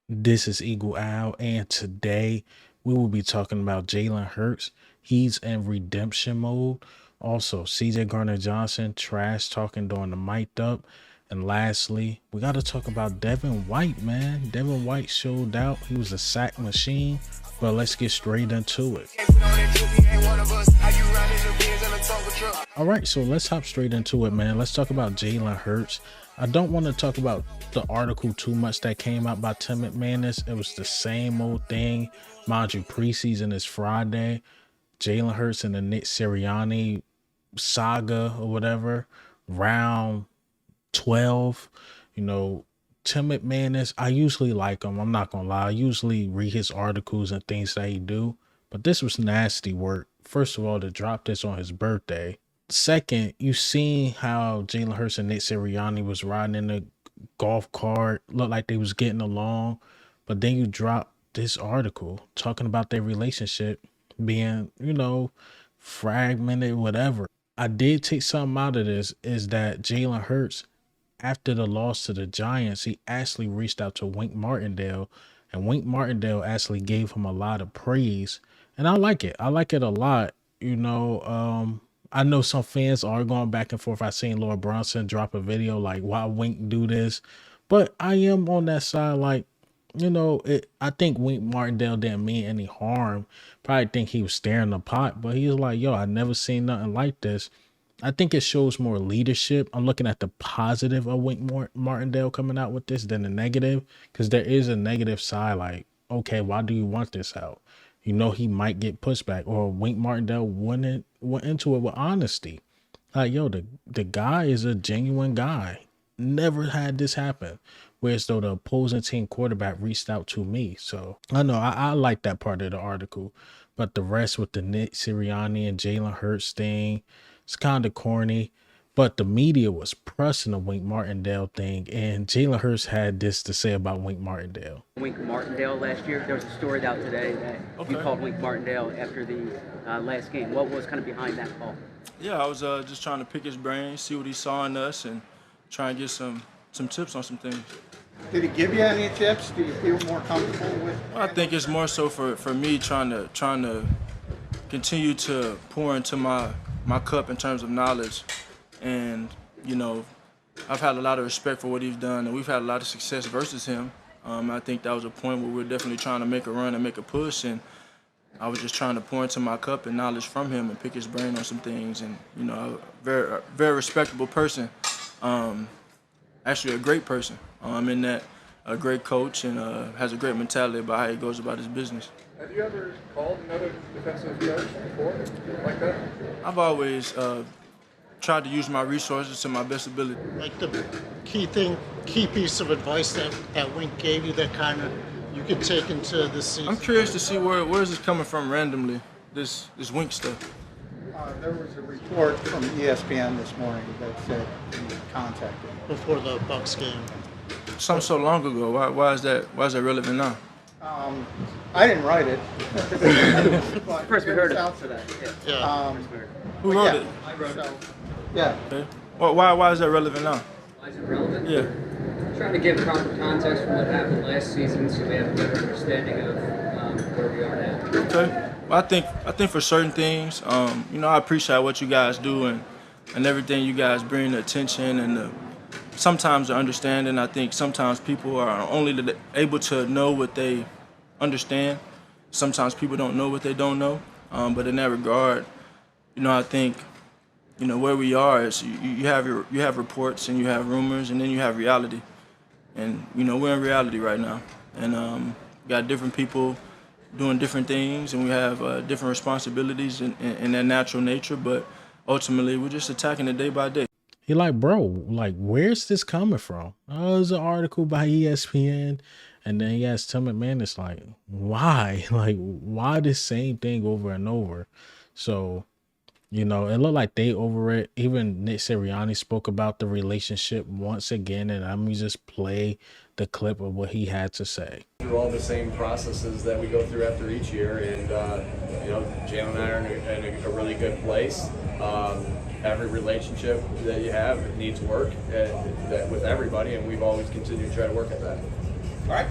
This is Eagle Owl, and today we will be talking about Jalen Hurts. He's in redemption mode. Also, Gardner Johnson trash talking during the mic'd up. And lastly, we got to talk about Devin White, man. Devin White showed out. He was a sack machine. But let's get straight into it. All right, so let's hop straight into it, man. Let's talk about Jalen Hurts. I don't want to talk about the article too much that came out by Tim McManus. It was the same old thing. Mind you, preseason is Friday. Jalen Hurts and the Nick Sirianni saga or whatever, round 12. You know, Tim McManus, I usually like him. I'm not gonna lie. I usually read his articles and things that he do, but this was nasty work. First of all, to drop this on his birthday. Second, you seen how Jalen Hurts and Nick Sirianni was riding in the golf cart, looked like they was getting along, but then you drop this article talking about their relationship being, fragmented, whatever. I did take something out of this, is that Jalen Hurts, after the loss to the Giants, he actually reached out to Wink Martindale, and Wink Martindale actually gave him a lot of praise. And I like it. I like it a lot. I know some fans are going back and forth. I seen Laura Bronson drop a video like, why Wink do this? But I am on that side, like, I think Wink Martindale didn't mean any harm. Probably think he was stirring the pot, but he was like, yo, I never seen nothing like this. I think it shows more leadership. I'm looking at the positive of Wink Martindale coming out with this than the negative, because there is a negative side. Like, okay, why do you want this out? You know, he might get pushback, or Wink Martindale went into it with honesty. Like, yo, the guy is a genuine guy. Never had this happen. Whereas though the opposing team quarterback reached out to me. So I know I like that part of the article. But the rest with the Nick Sirianni and Jalen Hurts thing, it's kind of corny. But the media was pressing the Wink Martindale thing, and Jalen Hurts had this to say about Wink Martindale. Wink Martindale last year. There was a story out today that you called Wink Martindale after the last game. What was kind of behind that call? Yeah, I was just trying to pick his brain, see what he saw in us, and try and get some tips on some things. Did he give you any tips? Do you feel more comfortable with? Well, I think it's more so for me trying to continue to pour into my cup in terms of knowledge. And, I've had a lot of respect for what he's done, and we've had a lot of success versus him. I think that was a point where we're definitely trying to make a run and make a push, and I was just trying to pour into my cup and knowledge from him and pick his brain on some things. And, a very respectable person, actually a great person, in that a great coach and has a great mentality about how he goes about his business. Have you ever called another defensive coach before like that? I've always tried to use my resources to my best ability. Like the key piece of advice that Wink gave you that kind of you could take into the season? I'm curious to see where is this coming from randomly, this Wink stuff. There was a report from ESPN this morning that said you contacted him. Before the Bucks game. Something so long ago. Why is that relevant now? I didn't write it. First we heard it. Out today. Yeah. Who wrote it? I wrote it. Yeah. Okay. Well, why is that relevant now? Why is it relevant? Yeah. Trying to give proper context from what happened last season, so we have a better understanding of where we are now. Okay. Well, I think for certain things, I appreciate what you guys do and everything you guys bring the attention and sometimes the understanding. I think sometimes people are only able to know what they understand. Sometimes people don't know what they don't know. But in that regard, I think, where we are is you have reports and you have rumors and then you have reality. And, we're in reality right now. And we got different people doing different things, and we have different responsibilities in their natural nature. But ultimately, we're just attacking it day by day. He like, bro, like, where's this coming from? Oh, there's an article by ESPN. And then he asked Tim McManus, like, why? Like, why this same thing over and over? So, it looked like they over it. Even Nick Sirianni spoke about the relationship once again, and I'm going to just play the clip of what he had to say. Through all the same processes that we go through after each year, and Jalen and I are in a really good place. Every relationship that you have needs work with everybody, and we've always continued to try to work at that. All right.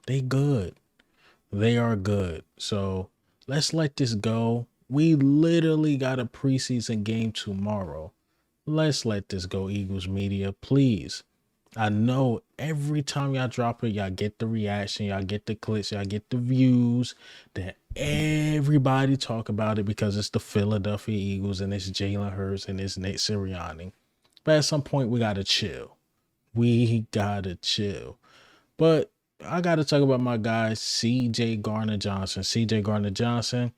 They good. They are good. So let's let this go. We literally got a preseason game tomorrow. Let's let this go, Eagles media, please. I know every time y'all drop it, y'all get the reaction, y'all get the clicks, y'all get the views. That everybody talk about it because it's the Philadelphia Eagles and it's Jalen Hurts and it's Nick Sirianni. But at some point, we gotta chill. We gotta chill. But I gotta talk about my guy CJ Gardner Johnson. CJ Gardner Johnson,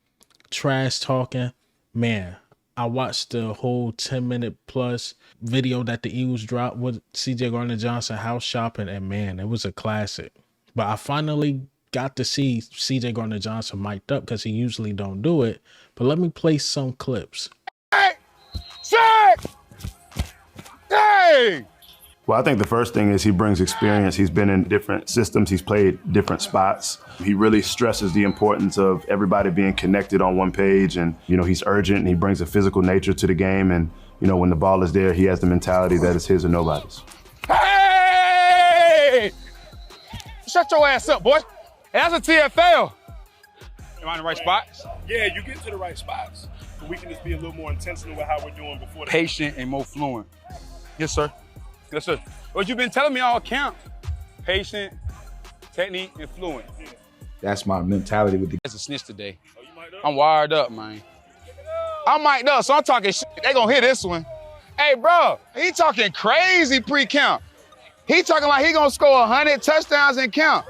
trash talking. Man, I watched the whole 10-minute plus video that the Eagles dropped with CJ Gardner Johnson house shopping, and man, it was a classic. But I finally got to see CJ Gardner Johnson mic'd up because he usually don't do it. But let me play some clips. Hey! Zack! Hey! Well, I think the first thing is he brings experience. He's been in different systems. He's played different spots. He really stresses the importance of everybody being connected on one page. And, you know, he's urgent and he brings a physical nature to the game. And, you know, when the ball is there, he has the mentality that it's his or nobody's. Hey! Shut your ass up, boy. Hey, that's a TFL. Am I in the right spots? Yeah, you get to the right spots. But we can just be a little more intentional with how we're doing before the Patient and more fluent. Yes, sir. Yes, sir. What you've been telling me all camp. Patient, technique, and fluent. That's my mentality with the. That's a snitch today. I'm wired up, man. I'm mic'd up, so I'm talking shit. They gonna hear this one. Hey, bro, he talking crazy pre-camp. He talking like he gonna score 100 touchdowns in camp.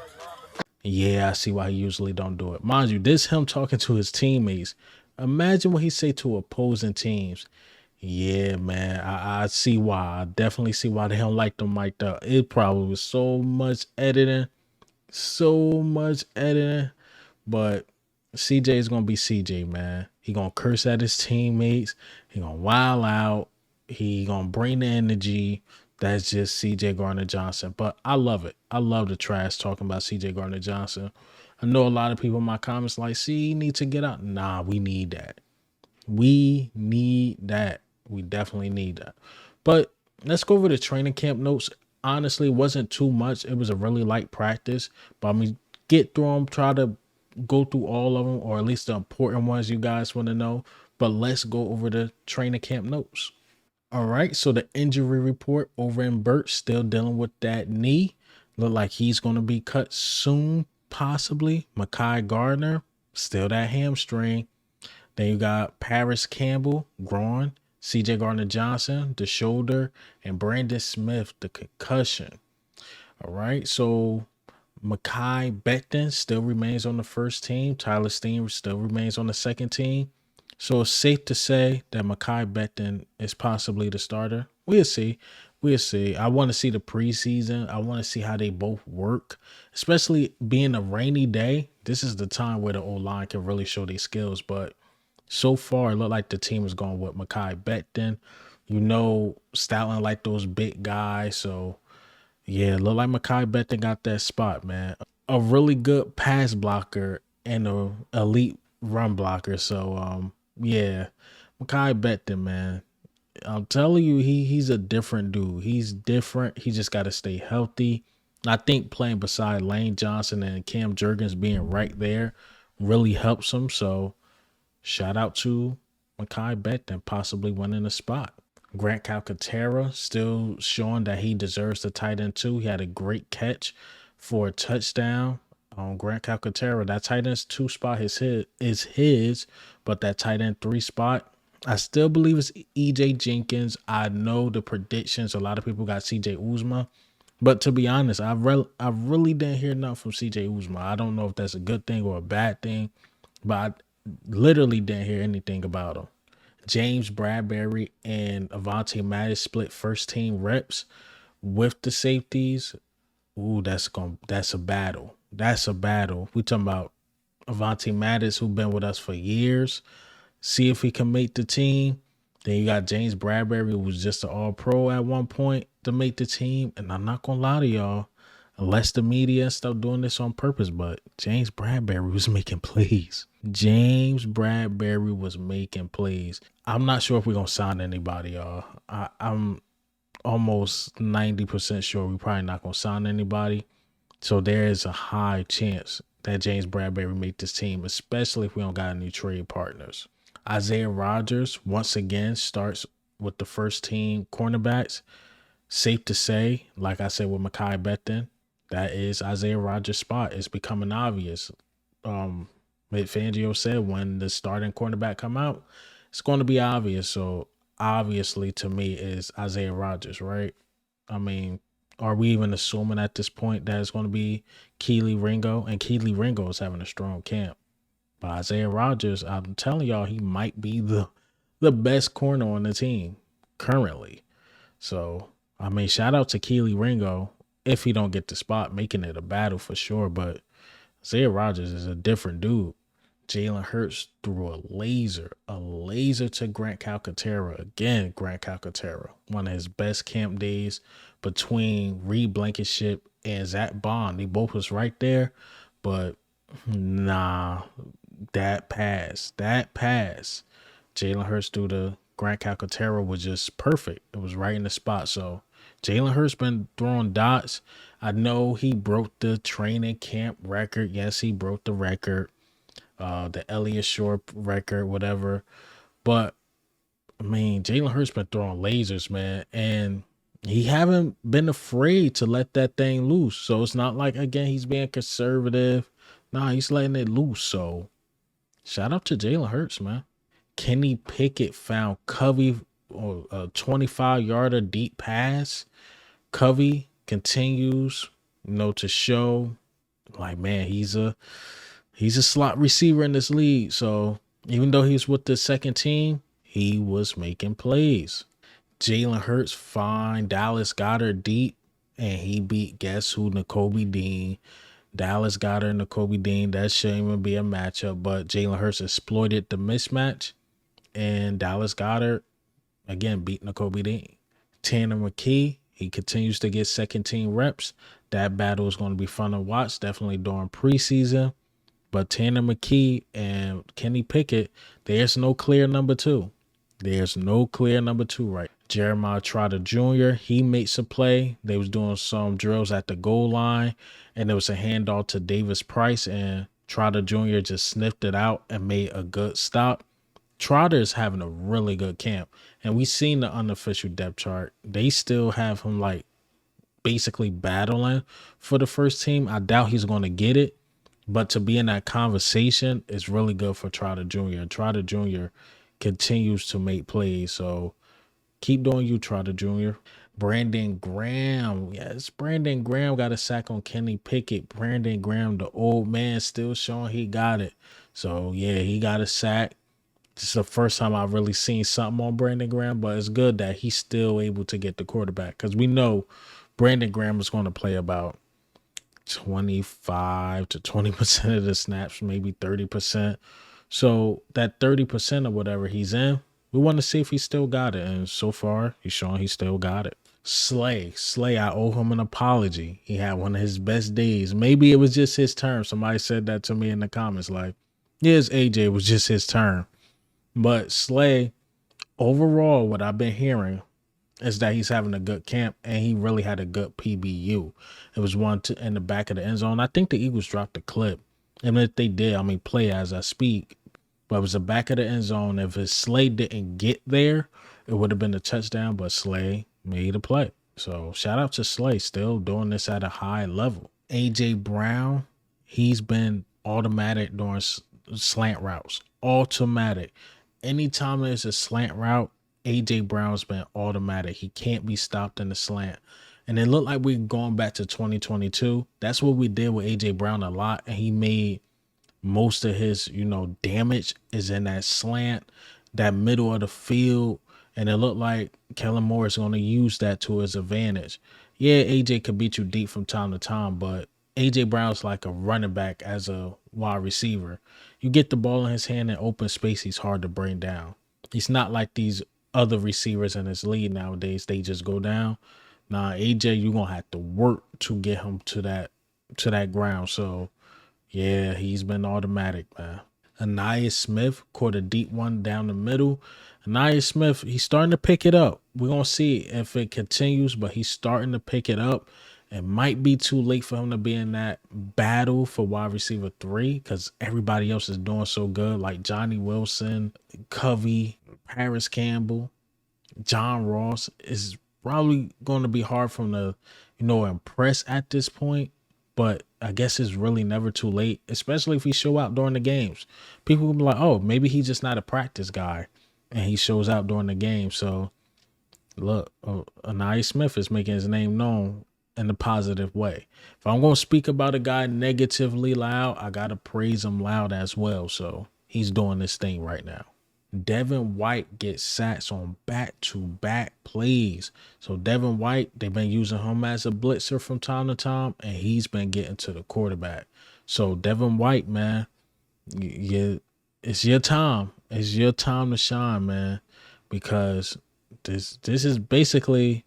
Yeah, I see why he usually don't do it. Mind you, this him talking to his teammates. Imagine what he say to opposing teams. Yeah, man, I see why. I definitely see why they don't like them mic'd up. It probably was so much editing. But CJ is going to be CJ, man. He going to curse at his teammates. He going to wild out. He going to bring the energy. That's just CJ Gardner Johnson. But I love it. I love the trash talking about CJ Gardner Johnson. I know a lot of people in my comments like, see, he needs to get out. Nah, we need that. We need that. We definitely need that. But let's go over the training camp notes. Honestly, it wasn't too much. It was a really light practice. But I'm going to get through them, try to go through all of them, or at least the important ones you guys want to know. But let's go over the training camp notes. All right, so the injury report over in Burt, still dealing with that knee. Look like he's going to be cut soon, possibly. McKee Gardner, still that hamstring. Then you got Paris Campbell, groin. CJ Gardner Johnson, the shoulder. And Brandon Smith, the concussion. All right, so McKee Becton still remains on the first team. Tyler Steen still remains on the second team. So it's safe to say that McKee Becton is possibly the starter. We'll see. We'll see. I want to see the preseason. I want to see how they both work, especially being a rainy day. This is the time where the O-line can really show their skills. But so far, it looked like the team is going with McKee Becton. You know, styling like those big guys. So, yeah, it looked like McKee Becton got that spot, man. A really good pass blocker and an elite run blocker. So, yeah, McKee Becton, man. I'm telling you, he's a different dude. He's different. He just got to stay healthy. I think playing beside Lane Johnson and Cam Jurgens being right there really helps him. So, shout out to McKee Becton possibly winning a spot. Grant Calcaterra still showing that he deserves the tight end too. He had a great catch for a touchdown. Grant Calcaterra, that tight end 2 spot is his, but that tight end 3 spot, I still believe it's EJ Jenkins. I know the predictions, a lot of people got CJ Uzomah, but to be honest, I really didn't hear nothing from CJ Uzomah. I don't know if that's a good thing or a bad thing, but I literally didn't hear anything about him. James Bradberry and Avonte Maddox split first team reps with the safeties. Ooh, that's a battle. That's a battle. We talking about Avonte Maddox, who's been with us for years. See if he can make the team. Then you got James Bradberry, who was just an all-pro at one point to make the team. And I'm not going to lie to y'all, unless the media and stuff doing this on purpose, but James Bradberry was making plays. James Bradberry was making plays. I'm not sure if we're going to sign anybody, y'all. I'm almost 90% sure we're probably not going to sign anybody. So there is a high chance that James Bradberry make this team, especially if we don't got any trade partners. Isaiah Rodgers, once again, starts with the first team cornerbacks. Safe to say, like I said with McKee Becton, that is Isaiah Rodgers' spot. It's becoming obvious. Fangio said when the starting cornerback come out, it's going to be obvious. So obviously to me is Isaiah Rodgers, right? I mean, are we even assuming at this point that it's going to be Keely Ringo? And Keely Ringo is having a strong camp. But Isaiah Rodgers, I'm telling y'all, he might be the best corner on the team currently. So, I mean, shout out to Keely Ringo if he don't get the spot, making it a battle for sure. But Isaiah Rodgers is a different dude. Jalen Hurts threw a laser to Grant Calcaterra. Again, Grant Calcaterra, one of his best camp days between Reed Blankenship and Zack Baun. They both was right there, but nah, that pass. Jalen Hurts through the Grant Calcaterra was just perfect. It was right in the spot. So Jalen Hurts been throwing dots. I know he broke the training camp record. Yes, he broke the record. The Elliott Shore record, whatever. But I mean, Jalen Hurts been throwing lasers, man, and he haven't been afraid to let that thing loose. So it's not like, again, he's being conservative. Nah, he's letting it loose. So shout out to Jalen Hurts, man. Kenny Pickett found Covey on a 25-yarder deep pass. Covey continues, to show like, man, he's a slot receiver in this league. So even though he's with the second team, he was making plays. Jalen Hurts find Dallas Goedert deep, and he beat guess who? Nakobe Dean. Dallas Goedert, Nakobe Dean. That shouldn't even be a matchup, but Jalen Hurts exploited the mismatch, and Dallas Goedert again beat Nakobe Dean. Tanner McKee, he continues to get second team reps. That battle is going to be fun to watch, definitely during preseason. But Tanner McKee and Kenny Pickett, there's no clear number two. There's no clear number two, right? Jeremiah Trotter Jr., he made some play. They was doing some drills at the goal line, and there was a handoff to Davis Price, and Trotter Jr. just sniffed it out and made a good stop. Trotter is having a really good camp, and we seen the unofficial depth chart. They still have him like basically battling for the first team. I doubt he's going to get it. But to be in that conversation is really good for Trotter Jr. And Trotter Jr. continues to make plays. So keep doing you, Trotter Jr. Brandon Graham. Yes, Brandon Graham got a sack on Kenny Pickett. Brandon Graham, the old man, still showing he got it. So, yeah, he got a sack. This is the first time I've really seen something on Brandon Graham, but it's good that he's still able to get the quarterback because we know Brandon Graham is going to play about 25 to 20% of the snaps, maybe 30%. So that 30% or whatever he's in, we want to see if he still got it. And so far, he's showing he still got it. Slay, I owe him an apology. He had one of his best days. Maybe it was just his turn. Somebody said that to me in the comments, like, yes, AJ was just his turn. But Slay, overall, what I've been hearing is that he's having a good camp, and he really had a good PBU. It was one in the back of the end zone. I think the Eagles dropped the clip. And if they did, play as I speak. But it was the back of the end zone. If his Slay didn't get there, it would have been a touchdown, but Slay made a play. So shout out to Slay, still doing this at a high level. A.J. Brown, he's been automatic during slant routes. Automatic. Anytime there's a slant route, A.J. Brown's been automatic. He can't be stopped in the slant. And it looked like we're going back to 2022. That's what we did with A.J. Brown a lot. And he made most of his, damage is in that slant, that middle of the field. And it looked like Kellen Moore is going to use that to his advantage. Yeah, A.J. could beat you deep from time to time, but A.J. Brown's like a running back as a wide receiver. You get the ball in his hand in open space, he's hard to bring down. He's not like these other receivers in his league nowadays. They just go down. Nah, AJ, you're going to have to work to get him to that ground. So, yeah, he's been automatic, man. Ainias Smith caught a deep one down the middle. Ainias Smith, he's starting to pick it up. We're going to see if it continues, but he's starting to pick it up. It might be too late for him to be in that battle for wide receiver 3 because everybody else is doing so good, like Johnny Wilson, Covey, Paris Campbell, John Ross. Is probably going to be hard for him to, impress at this point. But I guess it's really never too late, especially if he show out during the games. People will be like, oh, maybe he's just not a practice guy, and he shows out during the game. So, look, Ainias Smith is making his name known in a positive way. If I'm going to speak about a guy negatively loud, I got to praise him loud as well. So he's doing this thing right now. Devin White gets sacks on back-to-back plays. So Devin White, they've been using him as a blitzer from time to time, and he's been getting to the quarterback. So Devin White, man, it's your time. It's your time to shine, man, because this is basically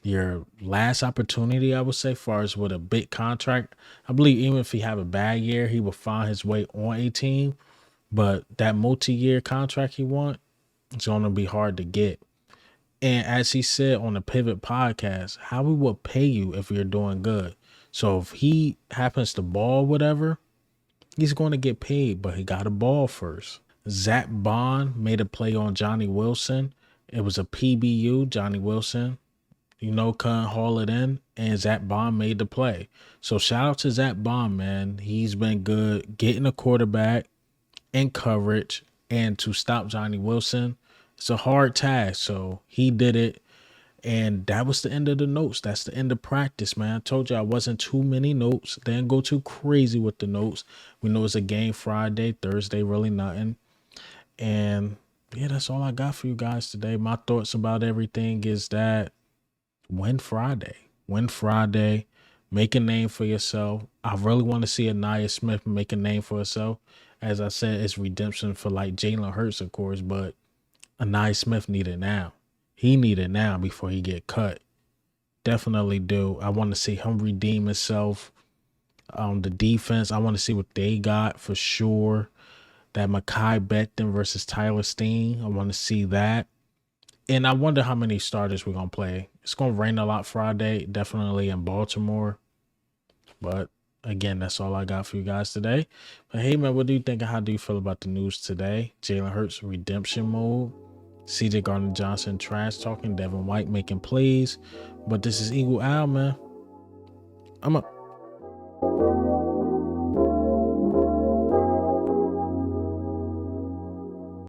your last opportunity, I would say, far as with a big contract. I believe even if he have a bad year, he will find his way on a team. But that multi-year contract he want, it's going to be hard to get. And as he said on the Pivot podcast, how we will pay you if you're doing good. So if he happens to ball whatever, he's going to get paid, but he got to ball first. Zack Baun made a play on Johnny Wilson. It was a PBU, Johnny Wilson. Couldn't haul it in, and Zack Baun made the play. So shout out to Zack Baun, man. He's been good getting a quarterback in coverage, and to stop Johnny Wilson, it's a hard task. So he did it, and that was the end of the notes. That's the end of practice, man. I told you I wasn't too many notes. Didn't go too crazy with the notes. We know it's a game Friday, Thursday, really nothing. And yeah, that's all I got for you guys today. My thoughts about everything is that win Friday. Make a name for yourself. I really want to see Ainias Smith make a name for herself. As I said, it's redemption for like Jalen Hurts, of course, but Ainias Smith need it now. He need it now before he get cut. Definitely do. I want to see him redeem himself. The defense, I want to see what they got for sure. That McKee Becton versus Tyler Steen, I want to see that. And I wonder how many starters we're going to play. It's going to rain a lot Friday, definitely in Baltimore. But again, that's all I got for you guys today. But hey, man, what do you think and how do you feel about the news today? Jalen Hurts redemption mode. CJ Gardner Johnson trash talking. Devin White making plays. But this is Eagle Owl, man. I'm up.